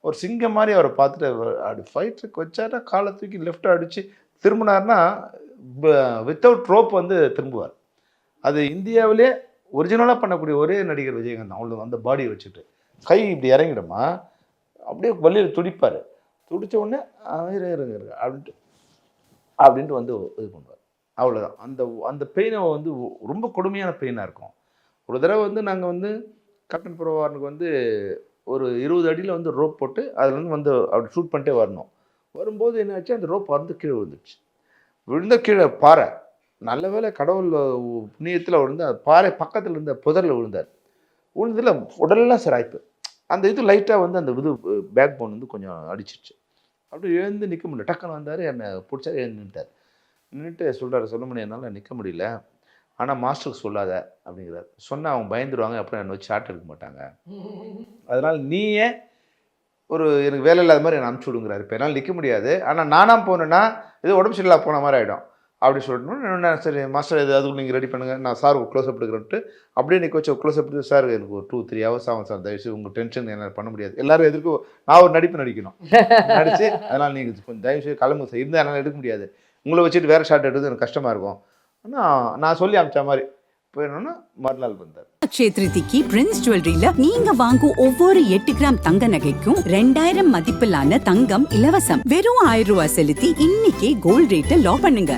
ஒரு சிங்கம் மாதிரி அவரை பார்த்துட்டு அப்படி ஃபைட்டுக்கு வச்சாருன்னா காலை தூக்கி லெஃப்ட் அடித்து திரும்பினார்னா வித்தவுட் ரோப் வந்து திரும்புவார். அது இந்தியாவிலே ஒரிஜினலாக பண்ணக்கூடிய ஒரே நடிகர் விஜயகாந்த் தான். அவ்வளோ அந்த பாடியை வச்சுட்டு கை இப்படி இறங்கிடுமா அப்படியே வள்ளியில் துடிப்பார். துடித்த உடனே அப்படின்ட்டு வந்து இது பண்ணுவார். அவ்வளோதான். அந்த அந்த பெயினை வந்து ரொம்ப கொடுமையான பெயினாக இருக்கும். ஒரு தடவை வந்து நாங்கள் வந்து கேப்டன் பிரபாகரனுக்கு வந்து ஒரு 20 அடியில் வந்து ரோப் போட்டு அதுலேருந்து வந்து அப்படி ஷூட் பண்ணிட்டே வரணும். வரும்போது என்ன ஆச்சு, அந்த ரோப் வந்து கீழே விழுந்துச்சு. விழுந்த கீழே பாறை, நல்ல வேளை கடவுள் புண்ணியத்தில் விழுந்து அந்த பாறை பக்கத்தில் இருந்த புதரில் விழுந்தார். விழுந்ததில் உடலெல்லாம் சிராய்ப்பு. அந்த இது லைட்டாக வந்து அந்த இது பேக் போன் வந்து கொஞ்சம் அடிச்சிருச்சு. அப்படி எழுந்து நிற்க முடியல. டக்குன்னு வந்தார், என்னை பிடிச்சாரு, எழுந்து நின்றுட்டார். நின்றுட்டு சொல்கிறார், சொல்லுமணி என்னால் நிற்க முடியல, ஆனால் மாஸ்டருக்கு சொல்லாத அப்படிங்கிறார். சொன்னால் அவங்க பயந்துருவாங்க, அப்புறம் என்னை வச்சு ஷாட் எடுக்க மாட்டாங்க, அதனால் நீயே ஒரு எனக்கு வேலை இல்லாத மாதிரி என்னை அனுப்பிச்சி விடுங்கிறாரு. இப்போ என்னால் நிற்க முடியாது, ஆனால் நானாக போனேன்னா இது உடம்பு சரியில்லா போன மாதிரி ஆகிடும் அப்படி சொல்லணும். சரி மாஸ்டர் இது அதுக்கு நீங்கள் ரெடி பண்ணுங்கள், நான் சார் க்ளோஸ்அப் எடுக்கிறேன்ட்டு அப்படியே நிற்க வச்சு க்ளோஸ்அப் எடுத்து, சார் எனக்கு ஒரு 2-3 ஹவர்ஸ் ஆகும் சார், தயவுசெய்து உங்கள் டென்ஷன் என்னால் பண்ண முடியாது, எல்லாரும் எதிர்க்கும் நான் ஒரு நடிப்பு நடிக்கணும் நடிச்சு, அதனால் நீங்கள் கொஞ்சம் தயவுசெய்து கிளம்பு சார், இருந்தால் என்னால் எடுக்க முடியாது, உங்களை வச்சுட்டு வேறு ஷாட் எடுத்து எனக்கு கஷ்டமாக இருக்கும். ஆனால் நான் சொல்லி அமிச்ச மாதிரி போயிடணும்னா மறுநாள் வந்தார். அக்ஷய திருதிக்கு பிரின்ஸ் ஜுவல்லரியில நீங்க வாங்கும் ஒவ்வொரு 8 கிராம் தங்க நகைக்கும் 2000 மதிப்பிலான தங்கம் இலவசம். வெறும் 1000 ரூபாய் செலுத்தி இன்னைக்கே கோல்ட் ரேட்டை லாக் பண்ணுங்க.